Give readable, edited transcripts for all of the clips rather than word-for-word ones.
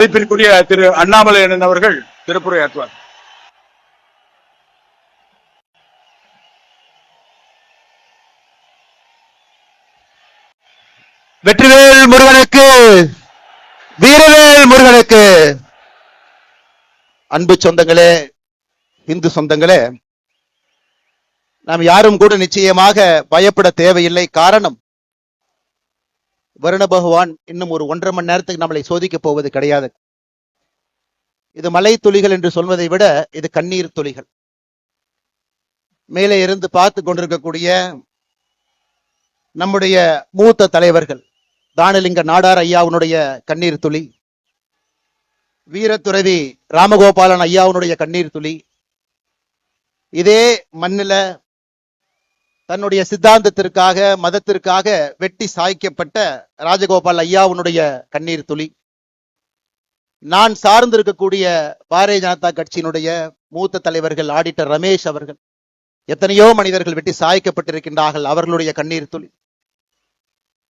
மதிப்பிற்குரிய திரு அண்ணாமலை அண்ணன் அவர்கள் திருப்புரையாற்றுவார். வெற்றிவேல் முருகனுக்கு, வீரவேல் முருகனுக்கு. அன்பு சொந்தங்களே, இந்து சொந்தங்களே, நாம் யாரும் கூட நிச்சயமாக பயப்பட தேவையில்லை. காரணம், வருண பகவான் இன்னும் ஒரு 1.5 மணி நேரத்துக்கு நம்மளை சோதிக்க போவது கிடையாது. இது மலை துளிகள் என்று சொல்வதை விட இது கண்ணீர் துளிகள். மேலே இருந்து பார்த்து கொண்டிருக்கக்கூடிய நம்முடைய மூத்த தலைவர்கள் தானலிங்க நாடார் ஐயாவுடைய கண்ணீர் துளி, வீரத்துறவி ராமகோபாலன் ஐயாவுடைய கண்ணீர் துளி, இதே மண்ணில தன்னுடைய சித்தாந்தத்திற்காக மதத்திற்காக வெட்டி சாய்க்கப்பட்ட ராஜகோபால் ஐயாவுடைய கண்ணீர் துளி, நான் சார்ந்திருக்கக்கூடிய பாரதிய ஜனதா கட்சியினுடைய மூத்த தலைவர்கள் ஆடிட்டர் ரமேஷ் அவர்கள், எத்தனையோ மனிதர்கள் வெட்டி சாய்க்கப்பட்டிருக்கின்றார்கள், அவர்களுடைய கண்ணீர் துளி,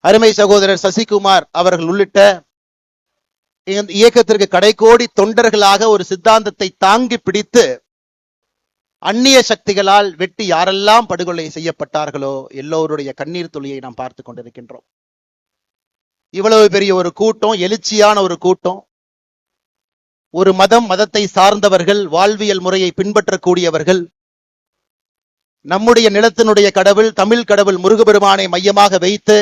அருமை சகோதரர் சசிகுமார் அவர்கள் உள்ளிட்ட இயக்கத்திற்கு கடைக்கோடி தொண்டர்களாக ஒரு சித்தாந்தத்தை தாங்கி பிடித்து அந்நிய சக்திகளால் வெட்டி யாரெல்லாம் படுகொலை செய்யப்பட்டார்களோ எல்லோருடைய கண்ணீர் துளியை நாம் பார்த்து கொண்டிருக்கின்றோம். இவ்வளவு பெரிய ஒரு கூட்டம், எழுச்சியான ஒரு கூட்டம், ஒரு மதத்தை சார்ந்தவர்கள், வாழ்வியல் முறையை பின்பற்றக்கூடியவர்கள், நம்முடைய நிலத்தினுடைய கடவுள் தமிழ் கடவுள் முருகபெருமானை மையமாக வைத்து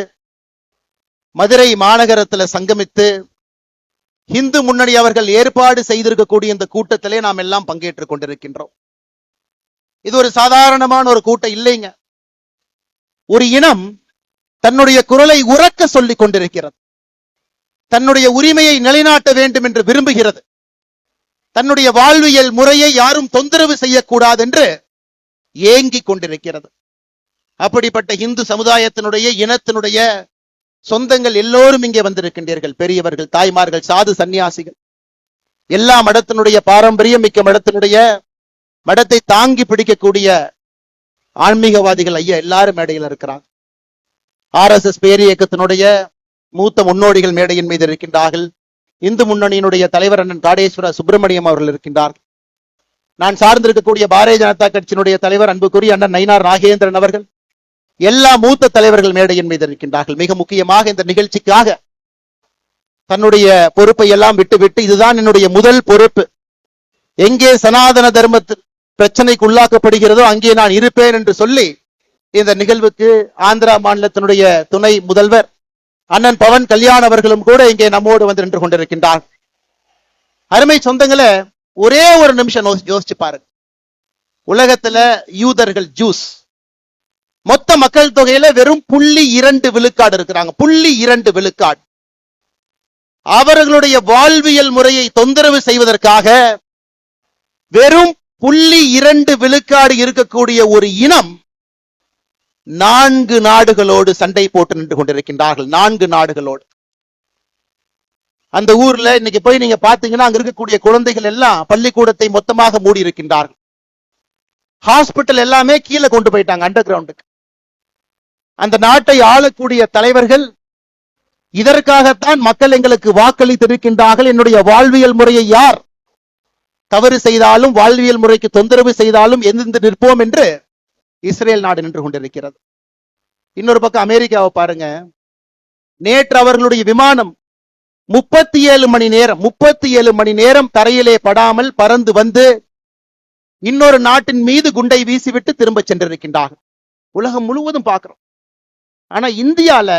மதுரை மாநகரத்தில் சங்கமித்து இந்து முன்னணி அவர்கள் ஏற்பாடு செய்திருக்கக்கூடிய இந்த கூட்டத்திலே நாம் எல்லாம் பங்கேற்றுக் கொண்டிருக்கின்றோம். இது ஒரு சாதாரணமான ஒரு கூட்டம் இல்லைங்க. ஒரு இனம் தன்னுடைய குரலை உரக்க சொல்லிக் கொண்டிருக்கிறது, தன்னுடைய உரிமையை நிலைநாட்ட வேண்டும் என்று விரும்புகிறது, தன்னுடைய வாழ்வியல் முறையை யாரும் தொந்தரவு செய்யக்கூடாது என்று ஏங்கிக் கொண்டிருக்கிறது. அப்படிப்பட்ட இந்து சமுதாயத்தினுடைய இனத்தினுடைய சொந்தங்கள் எல்லோரும் இங்கே வந்திருக்கின்றீர்கள். பெரியவர்கள், தாய்மார்கள், சாது சன்னியாசிகள், எல்லா மடத்தினுடைய பாரம்பரியம் மிக்க மடத்தை தாங்கி பிடிக்கக்கூடிய ஆன்மீகவாதிகள் ஐயா எல்லாரும் மேடையில் இருக்கிறாங்க. RSS பேர் இயக்கத்தினுடைய மூத்த முன்னோடிகள் மேடையின் மீது இருக்கின்றார்கள். இந்து முன்னணியினுடைய தலைவர் அண்ணன் காடேஸ்வர சுப்பிரமணியம் அவர்கள் இருக்கின்றார்கள். நான் சார்ந்திருக்கக்கூடிய பாரதிய ஜனதா கட்சியினுடைய தலைவர் அன்புக்குரிய அண்ணன் நயினார் நாகேந்திரன் அவர்கள், எல்லா மூத்த தலைவர்கள் மேடையின் மீது இருக்கின்றார்கள். மிக முக்கியமாக இந்த நிகழ்ச்சிக்காக தன்னுடைய பொறுப்பை எல்லாம் விட்டு இதுதான் என்னுடைய முதல் பொறுப்பு, எங்கே சனாதன தர்மத்தில் பிரச்சனைக்கு உள்ளாக்கப்படுகிறதோ அங்கே நான் இருப்பேன் என்று சொல்லி இந்த நிகழ்வுக்கு ஆந்திரா மாநிலத்தினுடைய துணை முதல்வர் அண்ணன் பவன் கல்யாண் அவர்களும் கூட இங்கே நம்மோடு வந்து நின்று கொண்டிருக்கின்றார். அருமை சொந்தங்களை, ஒரே ஒரு நிமிஷம் யோசிச்சு பாருங்க. உலகத்துல யூதர்கள், ஜூஸ் மொத்த மக்கள் தொகையில வெறும் 0.2 விழுக்காடு இருக்கிறாங்க. 0.2 விழுக்காடு. அவர்களுடைய வாழ்வியல் முறையை தொந்தரவு செய்வதற்காக வெறும் 0.2 விழுக்காடு இருக்கக்கூடிய ஒரு இனம் 4 நாடுகளோடு சண்டை போட்டு நின்று கொண்டிருக்கின்றார்கள். 4 நாடுகளோடு. அந்த ஊர்ல இன்னைக்கு போய் நீங்க பாத்தீங்கன்னா அங்க இருக்கக்கூடிய குழந்தைகள் எல்லாம் பள்ளிக்கூடத்தை மொத்தமாக மூடி இருக்கின்றார்கள். ஹாஸ்பிட்டல் எல்லாமே கீழே கொண்டு போயிட்டாங்க, அண்டர் கிரவுண்டுக்கு. அந்த நாட்டை ஆளக்கூடிய தலைவர்கள் இதற்காகத்தான் மக்கள் எங்களுக்கு வாக்களித்திருக்கின்றார்கள், என்னுடைய வாழ்வியல் முறையை யார் தவறு செய்தாலும் வாழ்வியல் முறைக்கு தொந்தரவு செய்தாலும் எதிர்த்து நிற்போம் என்று இஸ்ரேல் நாடு நின்று கொண்டிருக்கிறது. இன்னொரு பக்கம் அமெரிக்காவை பாருங்க. நேற்று அவர்களுடைய விமானம் 37 மணி நேரம் தரையிலே படாமல் பறந்து வந்து இன்னொரு நாட்டின் மீது குண்டை வீசிவிட்டு திரும்ப சென்றிருக்கின்றார்கள். உலகம் முழுவதும் பார்க்கிறோம். ஆனா இந்தியால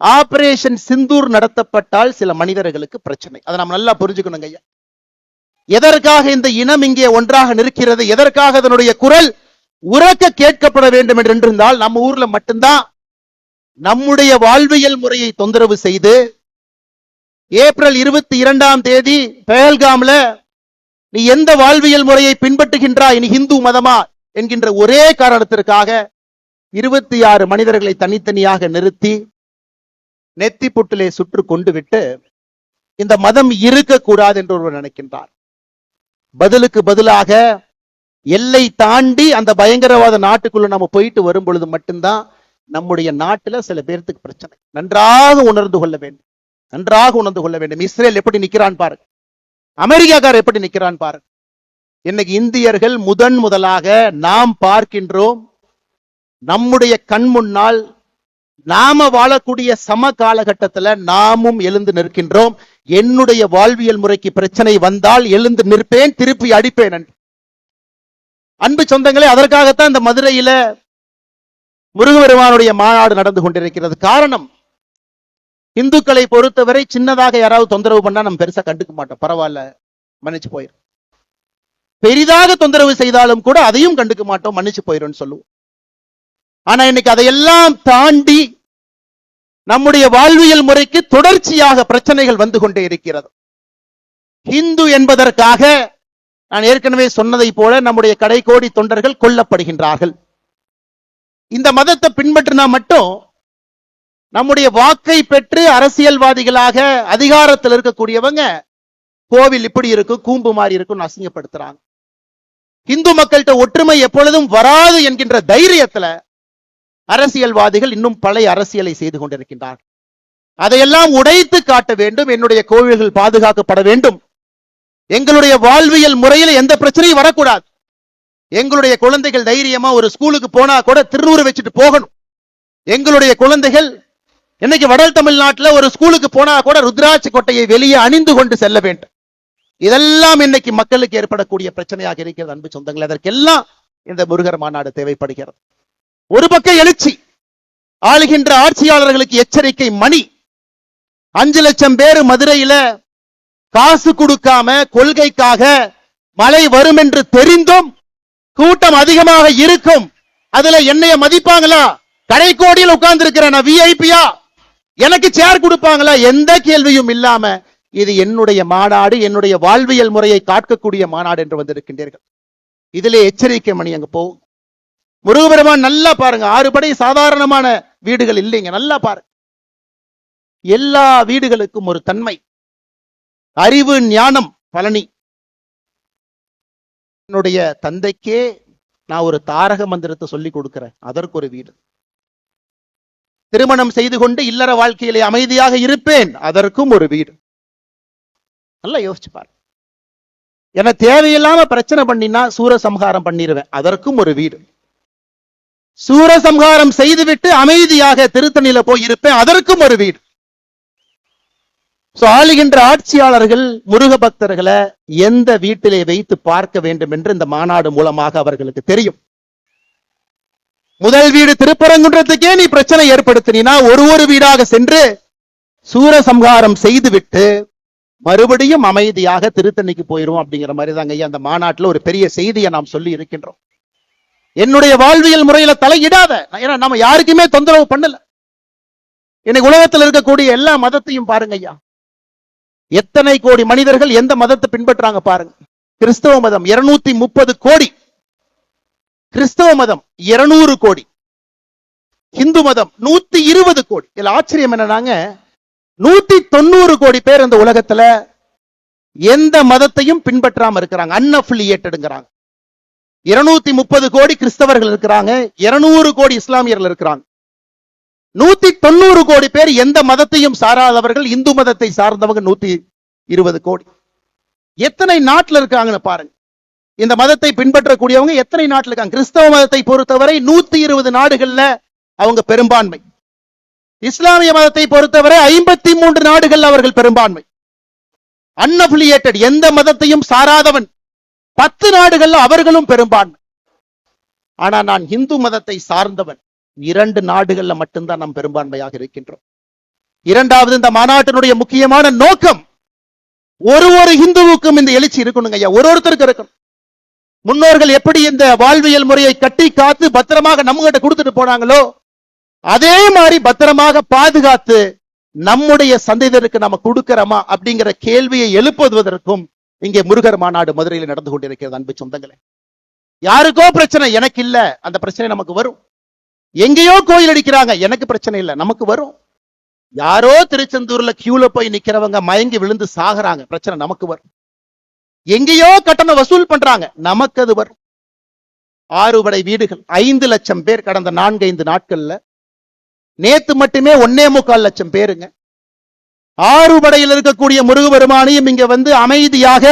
ஆபரேஷன் சிந்தூர் நடத்தப்பட்டால் சில மனிதர்களுக்கு பிரச்சனை. அதை நம்ம நல்லா புரிஞ்சுக்கணுங்க ஐயா. எதற்காக இந்த இனம் இங்கே ஒன்றாக நிற்கிறது, எதற்காக அதனுடைய குரல் உரக்க கேட்கப்பட வேண்டும் என்று இருந்தால், நம்ம ஊர்ல மட்டும்தான் நம்முடைய வாழ்வியல் முறையை தொந்தரவு செய்து ஏப்ரல் 22ஆம் தேதி பெஹல்காம்ல நீ எந்த வாழ்வியல் முறையை பின்பற்றுகின்றாய், நீ இந்து மதமா என்கின்ற ஒரே காரணத்திற்காக 26 மனிதர்களை தனித்தனியாக நிறுத்தி நெத்தி புட்டிலே சுற்று கொண்டு விட்டு இந்த மதம் இருக்கக்கூடாது என்று ஒருவர் நினைக்கின்றார். பதிலுக்கு பதிலாக எல்லை தாண்டி அந்த பயங்கரவாத நாட்டுக்குள்ள நம்ம போயிட்டு வரும் பொழுது மட்டும்தான் நம்முடைய நாட்டுல சில பேர்த்துக்கு பிரச்சனை. நன்றாக உணர்ந்து கொள்ள வேண்டும். நன்றாக உணர்ந்து கொள்ள வேண்டும். இஸ்ரேல் எப்படி நிக்கிறான் பாரு, அமெரிக்காக்காரர் எப்படி நிக்கிறான் பாரு. இன்னைக்கு இந்தியர்கள் முதலாக நாம் பார்க்கின்றோம், நம்முடைய கண் முன்னால் நாம வாழக்கூடிய சம காலகட்டத்தில் நாமும் எழுந்து நிற்கின்றோம். என்னுடைய வாழ்வியல் முறைக்கு பிரச்சனை வந்தால் எழுந்து நிற்பேன், திருப்பி அடிப்பேன். அன்பு சொந்தங்களே, அதற்காகத்தான் இந்த மதுரையில முருகபெருமானுடைய மாநாடு நடந்து கொண்டிருக்கிறது. காரணம், இந்துக்களை பொறுத்தவரை சின்னதாக யாராவது தொந்தரவு பண்ணா நம்ம பெருசா கண்டுக்க மாட்டோம், பரவாயில்ல மன்னிச்சு போயிடும். பெரிதாக தொந்தரவு செய்தாலும் கூட அதையும் கண்டுக்க மாட்டோம், மன்னிச்சு போயிடும் சொல்லுவோம். ஆனா இன்னைக்கு அதையெல்லாம் தாண்டி நம்முடைய வாழ்வியல் முறைக்கு தொடர்ச்சியாக பிரச்சனைகள் வந்து கொண்டே இருக்கிறது. இந்து என்பதற்காக நான் ஏற்கனவே சொன்னதை போல நம்முடைய கடைக்கோடி தொண்டர்கள் கொல்லப்படுகின்றார்கள். இந்த மதத்தை பின்பற்றினா மட்டும் நம்முடைய வாக்கை பெற்று அரசியல்வாதிகளாக அதிகாரத்தில் இருக்கக்கூடியவங்க கோவில் இப்படி இருக்கும், கூம்பு மாதிரி இருக்கும் அசிங்கப்படுத்துறாங்க. இந்து மக்கள்கிட்ட ஒற்றுமை எப்பொழுதும் வராது என்கின்ற தைரியத்துல அரசியல்வாதிகள் இன்னும் பழைய அரசியலை செய்து கொண்டிருக்கின்றார்கள். அதையெல்லாம் உடைத்து காட்ட வேண்டும். என்னுடைய கோவில்கள் பாதுகாக்கப்பட வேண்டும். எங்களுடைய வாழ்வியல் முறையில் எந்த பிரச்சனையும் வரக்கூடாது. எங்களுடைய குழந்தைகள் தைரியமா ஒரு ஸ்கூலுக்கு போனா கூட திருநூறு வச்சுட்டு போகணும். எங்களுடைய குழந்தைகள் இன்னைக்கு வட தமிழ்நாட்டில் ஒரு ஸ்கூலுக்கு போனா கூட ருத்ராட்சி கொட்டையை வெளியே அணிந்து கொண்டு செல்ல வேண்டும். இதெல்லாம் இன்னைக்கு மக்களுக்கு ஏற்படக்கூடிய பிரச்சனையாக இருக்கிறது. அன்பு சொந்தங்கள், அதற்கெல்லாம் இந்த முருகர் மாநாடு தேவைப்படுகிறது. ஒரு பக்கம் எழுச்சி, ஆளுகின்ற ஆட்சியாளர்களுக்கு எச்சரிக்கை மணி. 5 லட்சம் பேர் மதுரையில காசு கொடுக்காம கொள்கைக்காக மழை வரும் என்று தெரிந்தும் கூட்டம் அதிகமாக இருக்கும். அதுல என்னைய மதிப்பாங்களா? கடைக்கோடியில் உட்கார்ந்து இருக்கிறேன், விஐபியா, எனக்கு சேர் கொடுப்பாங்களா? எந்த கேள்வியும் இல்லாம இது என்னுடைய மாநாடு, என்னுடைய வாழ்வியல் முறையை காக்கக்கூடிய மாநாடு என்று வந்திருக்கின்றீர்கள். இதிலே எச்சரிக்கை மணி அங்க போகும். முருகபெருமான் நல்லா பாருங்க, 6 படை சாதாரணமான வீடுகள் இல்லைங்க. நல்லா பாருங்க, எல்லா வீடுகளுக்கும் ஒரு தன்மை, அறிவு, ஞானம். பழனி என்னுடைய தந்தைக்கே நான் ஒரு தாரக மந்திரத்தை சொல்லி கொடுக்கிறேன், அதற்கு ஒரு வீடு. திருமணம் செய்து கொண்டு இல்லற வாழ்க்கையிலே அமைதியாக இருப்பேன், அதற்கும் ஒரு வீடு. நல்லா யோசிச்சு பாரு. என தேவையில்லாம பிரச்சனை பண்ணினா சூரசம்ஹாரம் பண்ணிடுவேன், அதற்கும் ஒரு வீடு. சூரசம்ஹாரம் செய்துவிட்டு அமைதியாக திருத்தணியில போய் இருப்பேன், அதற்கும் ஒரு வீடு. ஆளுகின்ற ஆட்சியாளர்கள் முருக பக்தர்களை எந்த வீட்டிலே வைத்து பார்க்க வேண்டும் என்று இந்த மாநாடு மூலமாக அவர்களுக்கு தெரியும். முதல் வீடு திருப்பரங்குன்றத்துக்கே நீ பிரச்சனை ஏற்படுத்தினா ஒரு வீடாக சென்று சூரசம்ஹாரம் செய்துவிட்டு மறுபடியும் அமைதியாக திருத்தணிக்கு போயிரும். அப்படிங்கிற மாதிரி தாங்க அந்த மாநாட்டில் ஒரு பெரிய செய்தியை நாம் சொல்லி இருக்கின்றோம். என்னுடைய வாழ்வியல் முறையில தலையிடாத, ஏன்னா நம்ம யாருக்குமே தொந்தரவு பண்ணல. இன்னைக்கு உலகத்தில் இருக்கக்கூடிய எல்லா மதத்தையும் பாருங்க ஐயா, எத்தனை கோடி மனிதர்கள் எந்த மதத்தை பின்பற்றாங்க பாருங்க. கிறிஸ்தவ மதம் 230 கோடி, கிறிஸ்தவ மதம் 200 கோடி, இந்து மதம் 120 கோடி. இதுல ஆச்சரியம் என்னன்னாங்க, 190 கோடி பேர் இந்த உலகத்துல எந்த மதத்தையும் பின்பற்றாம இருக்கிறாங்க, அன்அஃபிலியேட்டட்ங்கறாங்க. 230 கோடி கிறிஸ்தவர்கள் இருக்கிறாங்க, 200 கோடி இஸ்லாமியர்கள் இருக்கிறாங்க. 190 கோடி பேர் எந்த மதத்தையும் சாராதவர்கள், இந்து மதத்தை சார்ந்தவங்க 120 கோடி. எத்தனை நாட்டில் இருக்காங்கன்னு பாருங்க. இந்த மதத்தை பின்பற்றக்கூடியவங்க எத்தனை நாட்டில் இருக்காங்க? கிறிஸ்தவ மதத்தை பொறுத்தவரை 120 நாடுகள்ல அவங்க பெரும்பான்மை. இஸ்லாமிய மதத்தை பொறுத்தவரை 53 நாடுகள் அவர்கள் பெரும்பான்மை. அன்அஃபிலியேட்டட், எந்த மதத்தையும் சாராதவன் 10 நாடுகள்ல அவர்களும் பெரும்பான்மை. ஆனா நான் இந்து மதத்தை சார்ந்தவன், 2 நாடுகள்ல மட்டும்தான் நாம் பெரும்பான்மையாக இருக்கின்றோம். இரண்டாவது, இந்த மாநாட்டினுடைய முக்கியமான நோக்கம், ஒரு இந்துவுக்கும் இந்த எழுச்சி இருக்கணுங்க ஐயா, ஒருத்தருக்கு இருக்கணும். முன்னோர்கள் எப்படி இந்த வாழ்வியல் முறையை கட்டி காத்து பத்திரமாக நம்ம கிட்ட கொடுத்துட்டு போனாங்களோ, அதே மாதிரி பத்திரமாக பாதுகாத்து நம்முடைய சந்ததியருக்கு நம்ம கொடுக்கிறோமா அப்படிங்கிற கேள்வியை எழுப்புவதற்கும் இங்கே முருகர் மாநாடு மதுரையில் நடந்து கொண்டிருக்கிறது. அன்பு சொந்தங்களே, யாருக்கோ பிரச்சனை, எனக்கு இல்ல, அந்த பிரச்சனை நமக்கு வரும். எங்கேயோ கோயில் அடிக்கிறாங்க, எனக்கு பிரச்சனை இல்லை, நமக்கு வரும். யாரோ திருச்செந்தூர்ல கியூல போய் நிக்கிறவங்க மயங்கி விழுந்து சாகுறாங்க, பிரச்சனை நமக்கு வரும். எங்கேயோ கட்டணம் வசூல் பண்றாங்க, நமக்கு அது வரும். 6 படை வீடுகள், 5 லட்சம் பேர் கடந்த 4-5 நாட்கள்ல. நேத்து மட்டுமே 1.25 லட்சம் பேருங்க. ஆறுபடையில் இருக்கக்கூடிய முருகபெருமானையும் இங்க வந்து அமைதியாக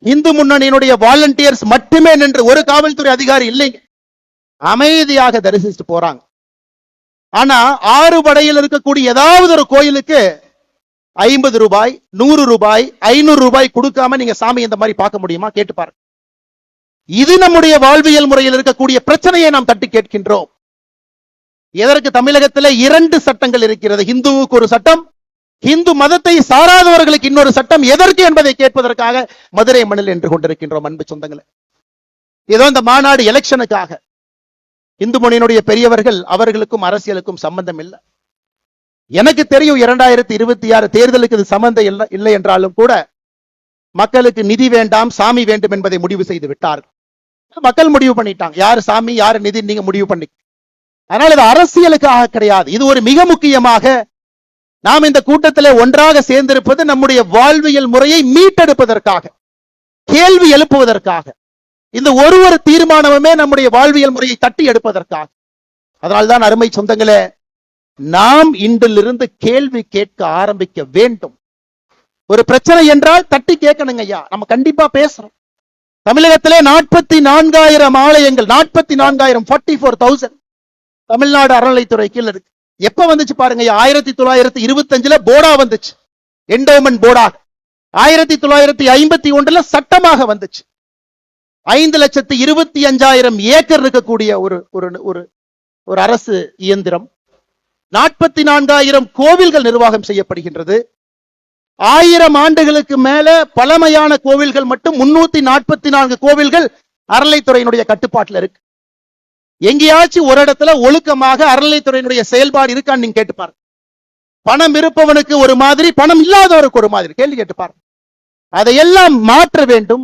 இந்து முன்னணியினுடைய வாலண்டியர்ஸ் மட்டுமே நின்று, ஒரு காவல்துறை அதிகாரி இல்லைங்க, அமைதியாக தரிசிச்சுட்டு போறாங்க. ஆனா ஆறுபடையில் இருக்கக்கூடிய ஏதாவது ஒரு கோயிலுக்கு 50 ரூபாய், 100 ரூபாய், 500 ரூபாய் கொடுக்காம நீங்க சாமி இந்த மாதிரி பார்க்க முடியுமா? கேட்டு பாருங்க. இது நம்முடைய வாழ்வியல் முறையில் இருக்கக்கூடிய பிரச்சனையை நாம் தட்டி கேட்கின்றோம். எதற்கு தமிழகத்தில் 2 சட்டங்கள் இருக்கிறது? இந்துவுக்கு ஒரு சட்டம், இந்து மதத்தை சாராதவர்களுக்கு இன்னொரு சட்டம். எதற்கு என்பதை கேட்பதற்காக மதுரை மண்ணில் என்று கொண்டிருக்கின்றோம். அன்பு சொந்தங்களே, ஏதோ இந்த மாநாடு எலெக்ஷனுக்காக. இந்து முன்னணியினுடைய பெரியவர்கள், அவர்களுக்கும் அரசியலுக்கும் சம்பந்தம் இல்லை. எனக்கு தெரியும் 2026 தேர்தலுக்கு இது சம்பந்தம் இல்லை என்றாலும் கூட மக்களுக்கு நிதி வேண்டாம், சாமி வேண்டும் என்பதை முடிவு செய்து விட்டார்கள். மக்கள் முடிவு பண்ணிட்டாங்க, யாரு சாமி யாரு நிதி நீங்க முடிவு பண்ணி. அதனால இது அரசியலுக்காக கிடையாது. இது ஒரு மிக முக்கியமாக நாம் இந்த கூட்டத்திலே ஒன்றாக சேர்ந்திருப்பது நம்முடைய வாழ்வியல் முறையை மீட்டெடுப்பதற்காக, கேள்வி எழுப்புவதற்காக. இந்த ஒரு தீர்மானமுமே நம்முடைய வாழ்வியல் முறையை தட்டி எடுப்பதற்காக. அதனால்தான் அருமை சொந்தங்களே, நாம் இன்றிலிருந்து கேள்வி கேட்க ஆரம்பிக்க வேண்டும். ஒரு பிரச்சனை என்றால் தட்டி கேட்கணுங்க ஐயா. நம்ம கண்டிப்பா பேசுறோம். தமிழகத்திலே 44,000 ஆலயங்கள், 44,000, 44,000 தமிழ்நாடு அறநிலைத்துறை கீழ இருக்கு. எப்ப வந்துச்சு பாருங்க, 1925 போர்டா வந்துச்சு, என்டோமென்ட் போர்டா. 1951 சட்டமாக வந்துச்சு. 5,25,000 ஏக்கர் இருக்கக்கூடிய ஒரு அரசு இயந்திரம். 44,000 கோவில்கள் நிர்வாகம் செய்யப்படுகின்றது. 1000 ஆண்டுகளுக்கு மேல பழமையான கோவில்கள் மட்டும் 344 கோவில்கள் அறநிலைத்துறையினுடைய கட்டுப்பாட்டில் இருக்கு. எங்கேயாச்சும் ஒரு இடத்துல ஒழுக்கமாக அறநிலைத்துறையினுடைய செயல்பாடு இருக்கான்னு நீங்க கேட்டு பாருங்க. பணம் இருப்பவனுக்கு ஒரு மாதிரி, பணம் இல்லாதவருக்கு ஒரு மாதிரி. கேள்வி கேட்டு பாருங்க. அதையெல்லாம் மாற்ற வேண்டும்.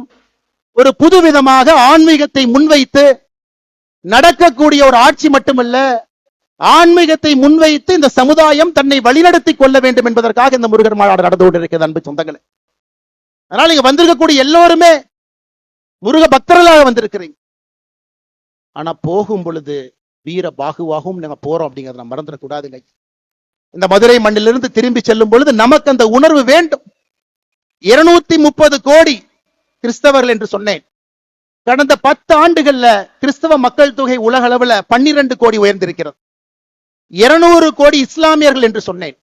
ஒரு புதுவிதமாக ஆன்மீகத்தை முன்வைத்து நடக்கக்கூடிய ஒரு ஆட்சி மட்டுமல்ல, ஆன்மீகத்தை முன்வைத்து இந்த சமுதாயம் தன்னை வழிநடத்தி கொள்ள வேண்டும் என்பதற்காக இந்த முருகர் மாநாடு நடந்து கொண்டிருக்கிறது. அன்பு சொந்தங்களே, அதனால இங்க வந்திருக்கக்கூடிய எல்லோருமே முருக பக்தர்களாக வந்திருக்கிறீங்க. ஆனா போகும் பொழுது வீர பாகுவாகவும் நாங்க போறோம் அப்படிங்கறத நம்ம மறந்துடக்கூடாதுங்க. இந்த மதுரை மண்ணிலிருந்து திரும்பி செல்லும் பொழுது நமக்கு அந்த உணர்வு வேண்டும். 230 கோடி கிறிஸ்தவர்கள் என்று சொன்னேன். கடந்த 10 ஆண்டுகள்ல கிறிஸ்தவ மக்கள் தொகை உலக அளவுல 12 கோடி உயர்ந்திருக்கிறது. 200 கோடி இஸ்லாமியர்கள் என்று சொன்னேன்.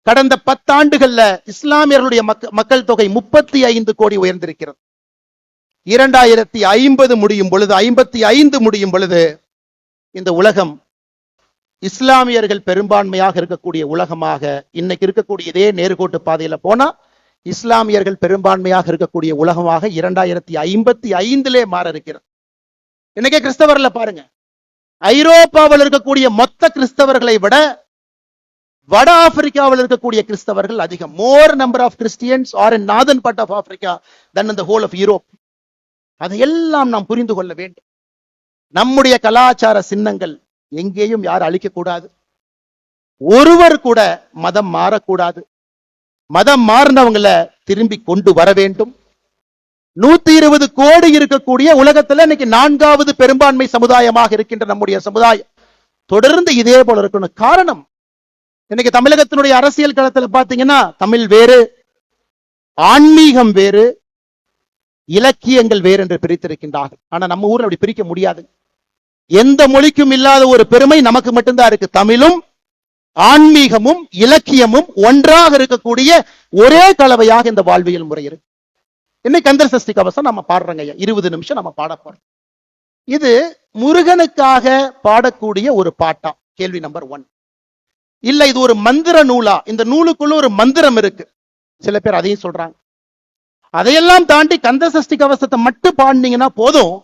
கடந்த 10 ஆண்டுகள்ல இஸ்லாமியர்களுடைய மக்கள் தொகை 35 கோடி உயர்ந்திருக்கிறது. 2050 முடியும் பொழுது, 55 முடியும் பொழுது இந்த உலகம் இஸ்லாமியர்கள் பெரும்பான்மையாக இருக்கக்கூடிய உலகமாக, இன்னைக்கு இருக்கக்கூடிய இதே நேர்கோட்டு பாதையில போனா இஸ்லாமியர்கள் பெரும்பான்மையாக இருக்கக்கூடிய உலகமாக 2055 மாற இருக்கிறது. இன்னைக்கே கிறிஸ்தவர்ல பாருங்க, ஐரோப்பாவில் இருக்கக்கூடிய மொத்த கிறிஸ்தவர்களை விட வட ஆப்பிரிக்காவில் இருக்கக்கூடிய கிறிஸ்தவர்கள் அதிகம். More number of Christians are in northern part of Africa than in the whole of Europe. அதையெல்லாம் நாம் புரிந்து கொள்ள வேண்டும். நம்முடைய கலாச்சார சின்னங்கள் எங்கேயும் யாரும் அழிக்க கூடாது. ஒருவர் கூட மதம் மாறக்கூடாது. மதம் மாறினவங்களை திரும்பி கொண்டு வர வேண்டும். 120 கோடி இருக்கக்கூடிய உலகத்துல இன்னைக்கு 4வது பெரும்பான்மை சமுதாயமாக இருக்கின்ற நம்முடைய சமுதாயம் தொடர்ந்து இதே போல இருக்கணும். காரணம், இன்னைக்கு தமிழகத்தினுடைய அரசியல் களத்துல பாத்தீங்கன்னா தமிழ் வேறு, ஆன்மீகம் வேறு, இலக்கியங்கள் வேறு என்று பிரித்திருக்கின்றார்கள். ஆனா நம்ம ஊர்ல அப்படி பிரிக்க முடியாது. எந்த மொழிக்கும் இல்லாத ஒரு பெருமை நமக்கு மட்டும்தான் இருக்கு. தமிழும் ஆன்மீகமும் இலக்கியமும் ஒன்றாக இருக்கக்கூடிய ஒரே கலவையாக இந்த வாழ்வியல் முறை இருக்கு. இன்னைக்கு கந்தர் சஷ்டி கவசம் நம்ம பாடுறோங்க, 20 நிமிஷம் நம்ம பாட போறோம். இது முருகனுக்காக பாடக்கூடிய ஒரு பாட்டா? கேள்வி நம்பர் 1. இல்ல இது ஒரு மந்திர நூலா? இந்த நூலுக்குள்ள ஒரு மந்திரம் இருக்கு, சில பேர் அதையும் சொல்றாங்க. அதையெல்லாம் தாண்டி கந்த சஷ்டி கவசத்தை மட்டும் பாடினீங்கன்னா போதும்,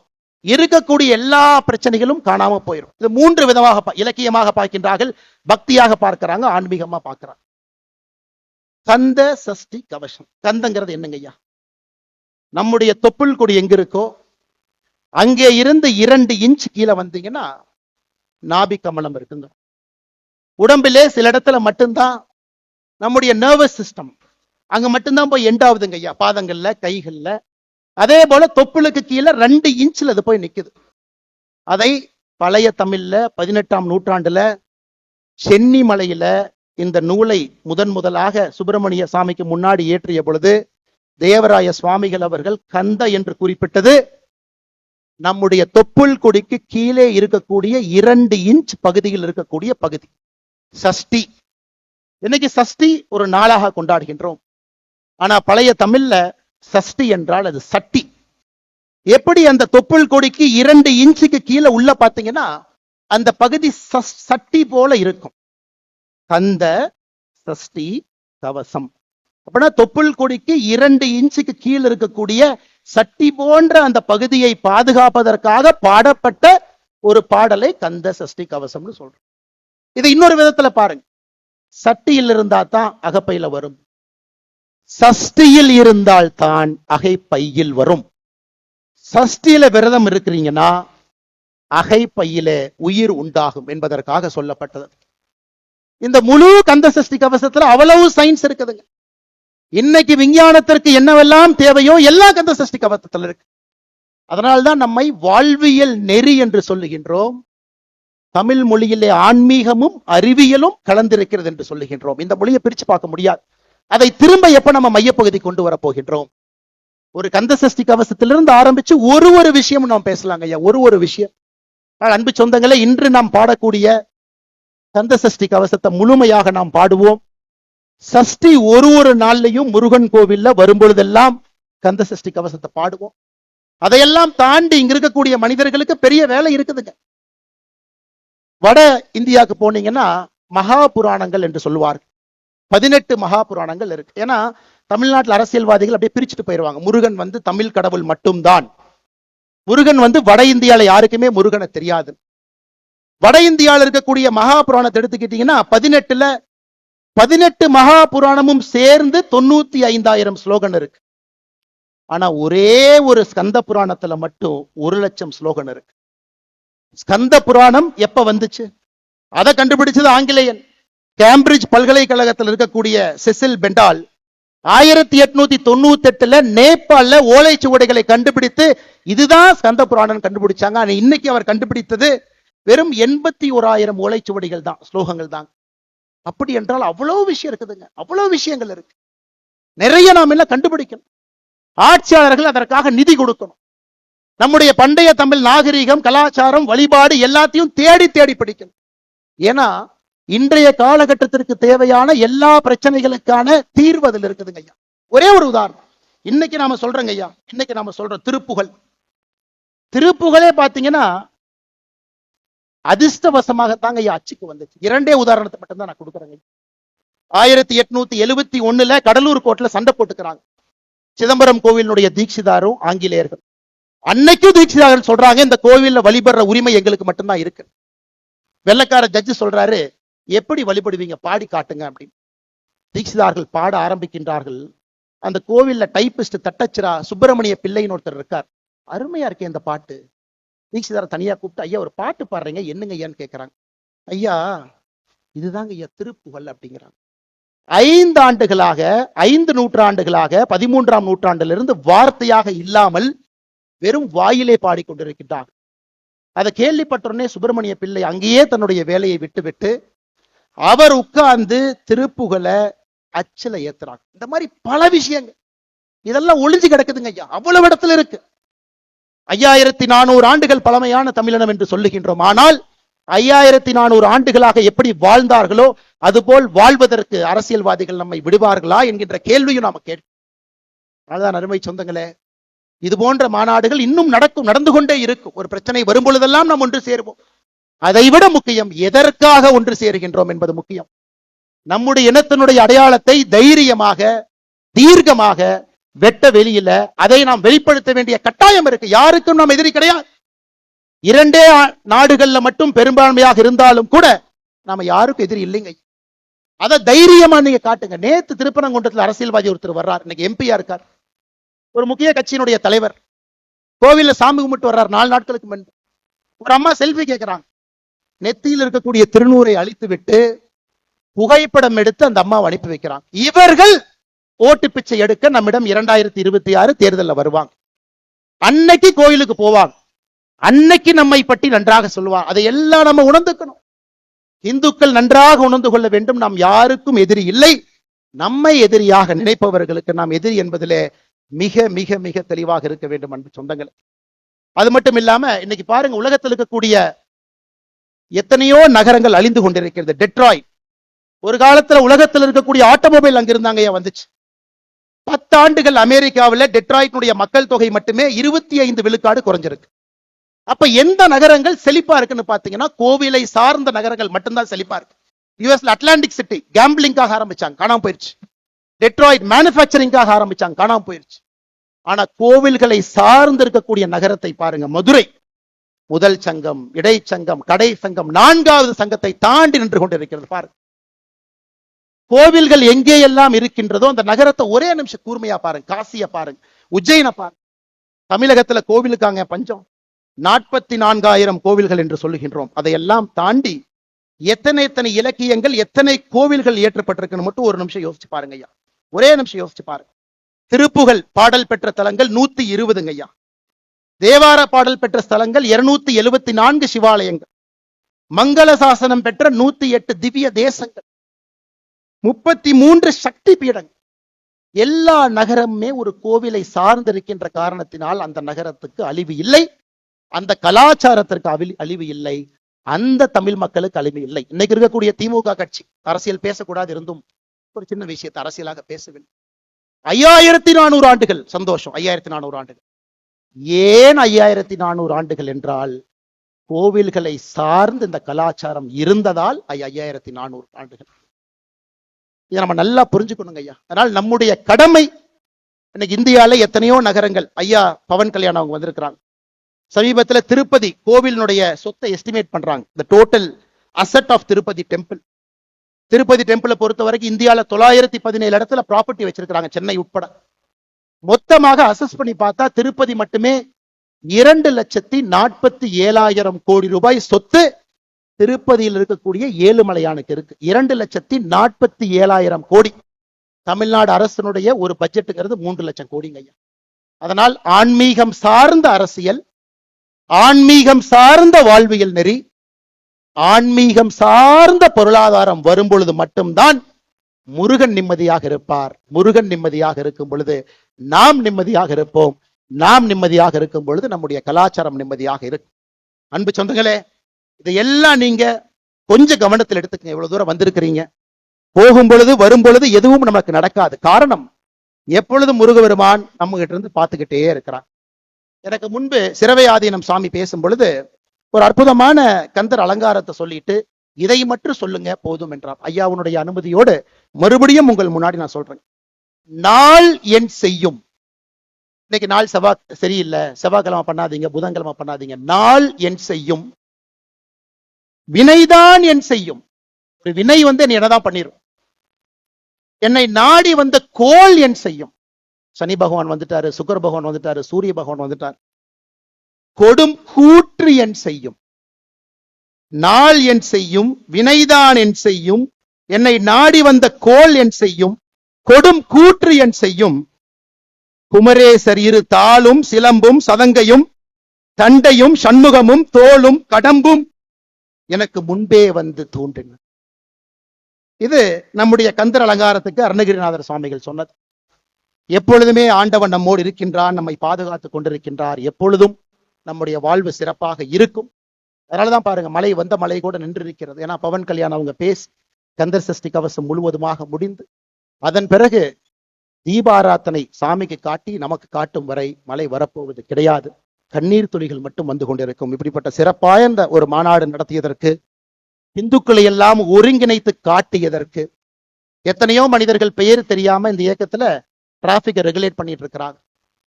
இருக்கக்கூடிய எல்லா பிரச்சனைகளும் காணாம போயிடும். இது 3 விதமாக இலக்கியமாக பார்க்கின்றார்கள், பக்தியாக பார்க்கிறாங்க, ஆன்மீகமா பார்க்கிறாங்க. கந்த சஷ்டி கவசம், கந்தங்கிறது என்னங்க ஐயா? நம்முடைய தொப்புள் கொடி எங்க இருக்கோ அங்கே இருந்து 2 இன்ச் கீழே வந்தீங்கன்னா நாபி கமலம் இருக்குங்க. உடம்பிலே சில இடத்துல மட்டும்தான் நம்முடைய நர்வஸ் சிஸ்டம் அங்க மட்டும்தான் போய் எண்டாவதுங்க ஐயா, பாதங்கள்ல கைகள்ல. அதே போல தொப்புளுக்கு கீழே 2 இன்ச்ல அது போய் நிக்குது. அதை பழைய தமிழ்ல 18ஆம் நூற்றாண்டுல சென்னி மலையில இந்த நூலை முதலாக சுப்பிரமணிய சாமிக்கு முன்னாடி ஏற்றிய பொழுது தேவராய சுவாமிகள் அவர்கள் கந்த என்று குறிப்பிட்டது நம்முடைய தொப்புள் கொடிக்கு கீழே இருக்கக்கூடிய 2 இன்ச் பகுதியில் இருக்கக்கூடிய பகுதி சஷ்டி. இன்னைக்கு சஷ்டி ஒரு நாளாக கொண்டாடுகின்றோம். ஆனா பழைய தமிழ்ல சஷ்டி என்றால் அது சட்டி. எப்படி அந்த தொப்புள் கொடிக்கு 2 இன்ச்சுக்கு கீழே உள்ள பாத்தீங்கன்னா அந்த பகுதி சட்டி போல இருக்கும். கந்த சஷ்டி கவசம் அப்படின்னா தொப்புள் கொடிக்கு 2 இன்ச்சுக்கு கீழே இருக்கக்கூடிய சட்டி போன்ற அந்த பகுதியை பாதுகாப்பதற்காக பாடப்பட்ட ஒரு பாடலை கந்த சஷ்டி கவசம்னு சொல்றோம். இது இன்னொரு விதத்துல பாருங்க, சட்டியில் இருந்தா தான் அகப்பையில வரும், சஷ்டியில் இருந்தால் தான் அகைப்பையில் வரும். சஷ்டியில விரதம் இருக்கிறீங்கன்னா அகைப்பையில உயிர் உண்டாகும் என்பதற்காக சொல்லப்பட்டது. இந்த முழு கந்த சஷ்டி கவசத்துல அவ்வளவு சயின்ஸ் இருக்குதுங்க. இன்னைக்கு விஞ்ஞானத்திற்கு என்னவெல்லாம் தேவையோ எல்லா கந்த சஷ்டி கவசத்துல இருக்கு. அதனால்தான் நம்மை வாழ்வியல் நெறி என்று சொல்லுகின்றோம். தமிழ் மொழியிலே ஆன்மீகமும் அறிவியலும் கலந்திருக்கிறது என்று சொல்லுகின்றோம். இந்த மொழியை பிரிச்சு பார்க்க முடியாது. அதை திரும்ப எப்ப நம்ம மையப்பகுதி கொண்டு வர போகின்றோம்? ஒரு கந்த சஷ்டி கவசத்திலிருந்து ஆரம்பிச்சு ஒரு விஷயம் நாம் பேசலாங்க ஐயா, ஒரு விஷயம். அன்பு சொந்தங்களே, இன்று நாம் பாடக்கூடிய கந்த சஷ்டி கவசத்தை முழுமையாக நாம் பாடுவோம். சஷ்டி ஒரு நாள்லையும் முருகன் கோவில்ல வரும்பொழுதெல்லாம் கந்த சஷ்டி கவசத்தை பாடுவோம். அதையெல்லாம் தாண்டி இங்க இருக்கக்கூடிய மனிதர்களுக்கு பெரிய வேலை இருக்குதுங்க. வட இந்தியாவுக்கு போனீங்கன்னா மகா புராணங்கள் என்று சொல்லுவார்கள். 18 மகா புராணங்கள் இருக்கு. ஏன்னா தமிழ்நாட்டில் அரசியல்வாதிகள் அப்படியே பிரிச்சுட்டு போயிடுவாங்க. முருகன் வந்து தமிழ் கடவுள் மட்டும்தான். முருகன் வந்து வட இந்தியால யாருக்குமே முருகனை தெரியாது. வட இந்தியாவில் இருக்கக்கூடிய மகா புராணத்தை எடுத்துக்கிட்டீங்கன்னா 18 மகா புராணமும் சேர்ந்து 95,000 ஸ்லோகன் இருக்கு. ஆனா ஒரே ஒரு ஸ்கந்த புராணத்துல மட்டும் 1,00,000 ஸ்லோகன் இருக்கு. ஸ்கந்த புராணம் எப்ப வந்துச்சு? அதை கண்டுபிடிச்சது ஆங்கிலேயன். கேம்பிரிட்ஜ் பல்கலைக்கழகத்தில் இருக்கக்கூடிய செசில் பெண்டால் 1898 நேபாள ஓலைச்சுவடைகளை கண்டுபிடித்து இதுதான் ஸ்கந்த புராணம் கண்டுபிடிச்சாங்க. ஆனா இன்னைக்கு அவர் கண்டுபிடித்தது வெறும் 81,000 ஓலைச்சுவடிகள் தான், ஸ்லோகங்கள் தான். அப்படி என்றால் அவ்வளவு விஷயம் இருக்குதுங்க, அவ்வளவு விஷயங்கள் இருக்கு. நிறைய நாம் என்ன கண்டுபிடிக்கணும். ஆட்சியாளர்கள் அதற்காக நிதி கொடுக்கணும். நம்முடைய பண்டைய தமிழ் நாகரீகம், கலாச்சாரம், வழிபாடு எல்லாத்தையும் தேடி தேடி படிக்கணும். ஏன்னா இன்றைய காலகட்டத்திற்கு தேவையான எல்லா பிரச்சனைகளுக்கான தீர்வு அதில் இருக்குதுங்க ஐயா. ஒரே ஒரு உதாரணம் இன்னைக்கு நாம சொல்றோங்க ஐயா. இன்னைக்கு நாம சொல்ற திருப்புகளே பாத்தீங்கன்னா அதிர்ஷ்டவசமாகத்தாங்க ஐயா அச்சுக்கு வந்துச்சு. 2 உதாரணத்தை மட்டும்தான் நான் கொடுக்குறேங்க. 1871 கடலூர் கோர்ட்ல சண்டை போட்டுக்கிறாங்க சிதம்பரம் கோவிலுடைய தீட்சிதாரும் ஆங்கிலேயர்கள். அன்னைக்கும் தீட்சிதார்கள் சொல்றாங்க இந்த கோவில்ல வழிபடுற உரிமை எங்களுக்கு மட்டும்தான் இருக்கு. வெள்ளக்கார ஜட்ஜு சொல்றாரு, எப்படி வழிபடுவீங்க, பாடி காட்டுங்க அப்படின்னு. தீட்சிதார்கள் பாட ஆரம்பிக்கின்றார்கள். அந்த கோவில்ல டைப்பிஸ்ட் தட்டச்சிரா சுப்பிரமணிய பிள்ளைன்னு ஒருத்தர் இருக்கார். அருமையா இருக்கே இந்த பாட்டு. தீட்சிதாரை தனியா கூப்பிட்டு, ஐயா ஒரு பாட்டு பாடுறீங்க, என்னங்க ஐயான்னு கேட்கிறாங்க. ஐயா இதுதாங்க ஐயா திருப்புகழ் அப்படிங்கிறாங்க. 5 நூற்றாண்டுகளாக 13ஆம் நூற்றாண்டிலிருந்து வார்த்தையாக இல்லாமல் வெறும் வாயிலே பாடிக்கொண்டிருக்கின்றார். அதை கேள்விப்பட்டோடனே சுப்பிரமணிய பிள்ளை அங்கேயே தன்னுடைய வேலையை விட்டு அவர் உட்கார்ந்து திருப்புகளை அச்சில ஏத்துறாங்க. இந்த மாதிரி பல விஷயங்கள் இதெல்லாம் ஒளிஞ்சு கிடக்குதுங்க ஐயா, அவ்வளவு இடத்துல இருக்கு. 5400 ஆண்டுகள் பழமையான தமிழினம் என்று சொல்லுகின்றோம். ஆனால் 5400 ஆண்டுகளாக எப்படி வாழ்ந்தார்களோ அதுபோல் வாழ்வதற்கு அரசியல்வாதிகள் நம்மை விடுவார்களா என்கின்ற கேள்வியும் நாம கேட்போம். அதுதான் அருமை சொந்தங்களே, இது போன்ற மாநாடுகள் இன்னும் நடந்து கொண்டே இருக்கும். ஒரு பிரச்சனை வரும் பொழுதெல்லாம் நாம் ஒன்று சேருவோம். அதைவிட முக்கியம் எதற்காக ஒன்று சேருகின்றோம் என்பது முக்கியம். நம்முடைய இனத்தினுடைய அடையாளத்தை தைரியமாக தீர்க்கமாக வெட்ட வெளியில அதை நாம் வெளிப்படுத்த வேண்டிய கட்டாயம் இருக்கு. யாருக்கும் நாம் எதிரி கிடையாது. 2 நாடுகள்ல மட்டும் பெரும்பான்மையாக இருந்தாலும் கூட நாம யாருக்கும் எதிரி இல்லைங்க. அதை தைரியமா நீங்க காட்டுங்க. நேத்து திருப்பரங்குன்றத்தில் அரசியல்வாதி ஒருத்தர் வர்றார், இன்னைக்கு எம்பியா இருக்கார், ஒரு முக்கிய கட்சியினுடைய தலைவர். கோவில்ல சாமி கும்பிட்டு வர்றார் 4 நாட்களுக்கு முன்பு. ஒரு அம்மா செல்ஃபி கேட்கிறாங்க. நெத்தியில் இருக்கக்கூடிய திருநூரை அழித்து விட்டு புகைப்படம் எடுத்து அந்த அம்மாவை அனுப்பி வைக்கிறாங்க. இவர்கள் ஓட்டு பிச்சை எடுக்க நம்மிடம் 2026 தேர்தலில் வருவாங்க. அன்னைக்கு கோயிலுக்கு போவாங்க, அன்னைக்கு நம்மை பற்றி நன்றாக சொல்லுவாங்க. அதை எல்லாம் நம்ம உணர்ந்துக்கணும். இந்துக்கள் நன்றாக உணர்ந்து கொள்ள வேண்டும், நாம் யாருக்கும் எதிரி இல்லை. நம்மை எதிரியாக நினைப்பவர்களுக்கு நாம் எதிரி என்பதிலே மிக மிக மிக தெளிவாக இருக்க வேண்டும் அன்பு சொந்தங்கள். அது மட்டும் இல்லாம இன்னைக்கு பாருங்க, உலகத்தில் இருக்கக்கூடிய எத்தனையோ நகரங்கள் அழிந்து கொண்டிருக்கிறது. டெட்ராய்ட் ஒரு காலத்துல உலகத்தில் இருக்கக்கூடிய ஆட்டோமொபைல் அங்க இருந்தாங்க வந்துச்சு. 10 ஆண்டுகள் அமெரிக்காவில் டெட்ராய்டினுடைய மக்கள் தொகை மட்டுமே 25 விழுக்காடு குறைஞ்சிருக்கு. அப்ப எந்த நகரங்கள் செழிப்பா இருக்குன்னு பாத்தீங்கன்னா கோவிலை சார்ந்த நகரங்கள் மட்டும்தான் செழிப்பா இருக்கு. யுஎஸ்ல அட்லாண்டிக் சிட்டி கேம்பிளிங்காக ஆரம்பிச்சாங்க, காணாம போயிருச்சு. டெட்ராய்ட் மேனுஃபேக்சரிங்காக ஆரம்பிச்சாங்க, காணாம போயிருச்சு. ஆனா கோவில்களை சார்ந்து இருக்கக்கூடிய நகரத்தை பாருங்க, மதுரை முதல் சங்கம், இடைச்சங்கம், கடை சங்கம், 4வது சங்கத்தை தாண்டி நின்று கொண்டிருக்கிறது. பாருங்க, கோவில்கள் எங்கே எல்லாம் இருக்கின்றதோ அந்த நகரத்தை ஒரே நிமிஷம் கூர்மையா பாருங்க. காசிய பாருங்க, உஜ்ஜயின பாருங்க. தமிழகத்துல கோவிலுக்காங்க பஞ்சம். 44,000 கோவில்கள் என்று சொல்லுகின்றோம். அதையெல்லாம் தாண்டி எத்தனை எத்தனை இலக்கியங்கள், எத்தனை கோவில்கள் இயற்றப்பட்டிருக்குன்னு மட்டும் ஒரு நிமிஷம் யோசிச்சு பாருங்க ஐயா. ஒரே நிமிஷம் யோசிச்சு பாருங்க. திருப்புகழ் பாடல் பெற்ற தலங்கள் 120 ஐயா. தேவார பாடல் பெற்ற ஸ்தலங்கள் 274 சிவாலயங்கள். மங்கள சாசனம் பெற்ற 108 திவ்ய தேசங்கள், 33 சக்தி பீடங்கள். எல்லா நகரமுமே ஒரு கோவிலை சார்ந்திருக்கின்ற காரணத்தினால் அந்த நகரத்துக்கு அழிவு இல்லை, அந்த கலாச்சாரத்திற்கு அழிவு இல்லை, அந்த தமிழ் மக்களுக்கு அழிவு இல்லை. இன்னைக்கு இருக்கக்கூடிய திமுக கட்சி அரசியல் பேசக்கூடாது இருந்தும் ஒரு சின்ன விஷயத்தை அரசியலாக பேசவில்லை. 5400 ஆண்டுகள் சந்தோஷம். 5400 ஆண்டுகள். ஏன் 5400 ஆண்டுகள் என்றால் கோவில்களை சார்ந்து இந்த கலாச்சாரம் இருந்ததால் 5400 ஆண்டுகள். இதை நம்ம நல்லா புரிஞ்சுக்கணுங்க ஐயா. அதனால் நம்முடைய கடமை, இன்னைக்கு இந்தியாவில் எத்தனையோ நகரங்கள், ஐயா பவன் கல்யாணம் அவங்க வந்திருக்கிறாங்க. சமீபத்தில் திருப்பதி கோவிலினுடைய சொத்தை எஸ்டிமேட் பண்றாங்க. இந்த total asset of Tirupati temple. Tirupati டெம்பிளை பொறுத்த வரைக்கும் இந்தியாவில் 917 இடத்துல ப்ராப்பர்ட்டி வச்சிருக்கிறாங்க, சென்னை உட்பட. மொத்தமாக அசஸ் பண்ணி பார்த்தா திருப்பதி மட்டுமே 2,47,000 கோடி ரூபாய் சொத்து திருப்பதியில் இருக்கக்கூடிய ஏழுமலையானுக்கு இருக்கு. 2,47,000 கோடி. தமிழ்நாடு அரசனுடைய ஒரு பட்ஜெட்டுங்கிறது 3 லட்சம் கோடிங்க ஐயா. அதனால் ஆன்மீகம் சார்ந்த அரசியல், ஆன்மீகம் சார்ந்த வாழ்வியல் நெறி, ஆன்மீகம் சார்ந்த பொருளாதாரம் வரும் பொழுது மட்டும்தான் முருகன் நிம்மதியாக இருப்பார். முருகன் நிம்மதியாக இருக்கும் பொழுது நாம் நிம்மதியாக இருப்போம். நாம் நிம்மதியாக இருக்கும் பொழுது நம்முடைய கலாச்சாரம் நிம்மதியாக இருக்கும். அன்பு சொந்தங்களே, இதையெல்லாம் நீங்க கொஞ்சம் கவனத்தில் எடுத்துக்கங்க. எவ்வளவு தூரம் வந்திருக்கிறீங்க. போகும் பொழுது வரும் பொழுது எதுவும் நமக்கு நடக்காது. காரணம், எப்பொழுதும் முருகபெருமான் நம்ம கிட்ட இருந்து பார்த்துக்கிட்டே இருக்கிறான். எனக்கு முன்பு சிரவை ஆதீனம் சாமி பேசும் பொழுது ஒரு அற்புதமான கந்தர் அலங்காரத்தை சொல்லிட்டு இதை மட்டும் சொல்லுங்க போதும் என்றார். ஐயாவுடைய அனுமதியோடு மறுபடியும் உங்கள் முன்னாடி நான் சொல்றேன். நாள் என் செய்யும். இன்னைக்கு நாள் சரியில்லை, செவ்வாய்க்கிழமை பண்ணாதீங்க, புதன்கிழமை பண்ணாதீங்க. நாள் என் செய்யும், வினைதான் என் செய்யும். ஒரு வினை என்னதான் பண்ணிரும். என்னை நாடி வந்த கோள் என் செய்யும். சனி பகவான் வந்துட்டாரு, சுக்கர பகவான் வந்துட்டாரு, சூரிய பகவான் வந்துட்டார். கொடும் கூற்று என் செய்யும். நாள் என் செய்யும், வினைதான் என் செய்யும், என்னை நாடி வந்த கோள் என் செய்யும், கொடும் கூற்று என் செய்யும். குமரேசர் இரு தாளும் சிலம்பும் சதங்கையும் தண்டையும் சண்முகமும் தோளும் கடம்பும் எனக்கு முன்பே வந்து தோன்றின. இது நம்முடைய கந்தர் அலங்காரத்துக்கு அருணகிரிநாதர் சுவாமிகள் சொன்னது. எப்பொழுதுமே ஆண்டவன் நம்மோடு இருக்கின்றான், நம்மை பாதுகாத்துக் கொண்டிருக்கின்றார். எப்பொழுதும் நம்முடைய வாழ்வு சிறப்பாக இருக்கும். அதனாலதான் பாருங்க, மழை வந்த மழை கூட நின்று இருக்கிறது. ஏன்னா பவன் கல்யாணம் அவங்க பேசி கந்தர் சஷ்டி கவசம் முழுவதுமாக முடிந்து அதன் பிறகு தீபாராத்தனை சாமிக்கு காட்டி நமக்கு காட்டும் வரை மழை வரப்போவது கிடையாது. கண்ணீர் துளிகள் மட்டும் வந்து கொண்டிருக்கும். இப்படிப்பட்ட சிறப்பாய்ந்த ஒரு மாநாடு நடத்தியதற்கு, இந்துக்களை எல்லாம் ஒருங்கிணைத்து காட்டியதற்கு, எத்தனையோ மனிதர்கள் பெயர் தெரியாம இந்த இயக்கத்துல டிராபிக்கை ரெகுலேட் பண்ணிட்டு இருக்கிறாங்க.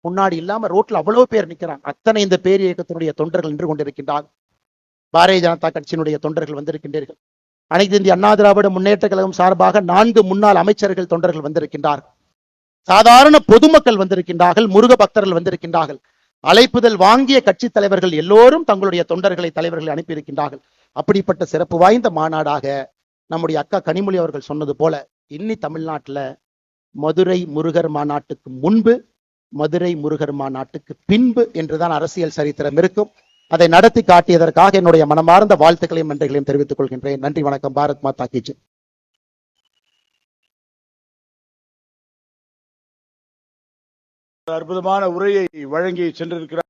முன்னாடி இல்லாம ரோட்ல அவ்வளவு பேர் நிற்கிறாங்க. அத்தனை இந்த பேர் இயக்கத்தினுடைய தொண்டர்கள் நின்று கொண்டிருக்கின்றார்கள். பாரதிய ஜனதா கட்சியினுடைய தொண்டர்கள் வந்திருக்கின்றீர்கள். அனைத்து இந்திய அண்ணா திராவிட முன்னேற்ற கழகம் சார்பாக 4 முன்னாள் அமைச்சர்கள் தொண்டர்கள் வந்திருக்கின்றார்கள். சாதாரண பொதுமக்கள் வந்திருக்கின்றார்கள். முருக பக்தர்கள் வந்திருக்கின்றார்கள். அழைப்புதல் வாங்கிய கட்சி தலைவர்கள் எல்லோரும் தங்களுடைய தொண்டர்களை, தலைவர்களை அனுப்பியிருக்கின்றார்கள். அப்படிப்பட்ட சிறப்பு வாய்ந்த மாநாடாக நம்முடைய அக்கா கனிமொழி அவர்கள் சொன்னது போல இன்னி தமிழ்நாட்டில் மதுரை முருகர் மாநாட்டுக்கு முன்பு, மதுரை முருகர் மாநாட்டுக்கு பின்பு என்றுதான் அரசியல் சரித்திரம் இருக்கும். அதை நடத்தி காட்டியதற்காக என்னுடைய மனமார்ந்த வாழ்த்துக்களையும் நன்றிகளையும் தெரிவித்துக் கொள்கின்றேன். நன்றி, வணக்கம். பாரத் மாதா கி ஜெய். அற்புதமான உரையை வழங்கி சென்றிருக்கிறார்.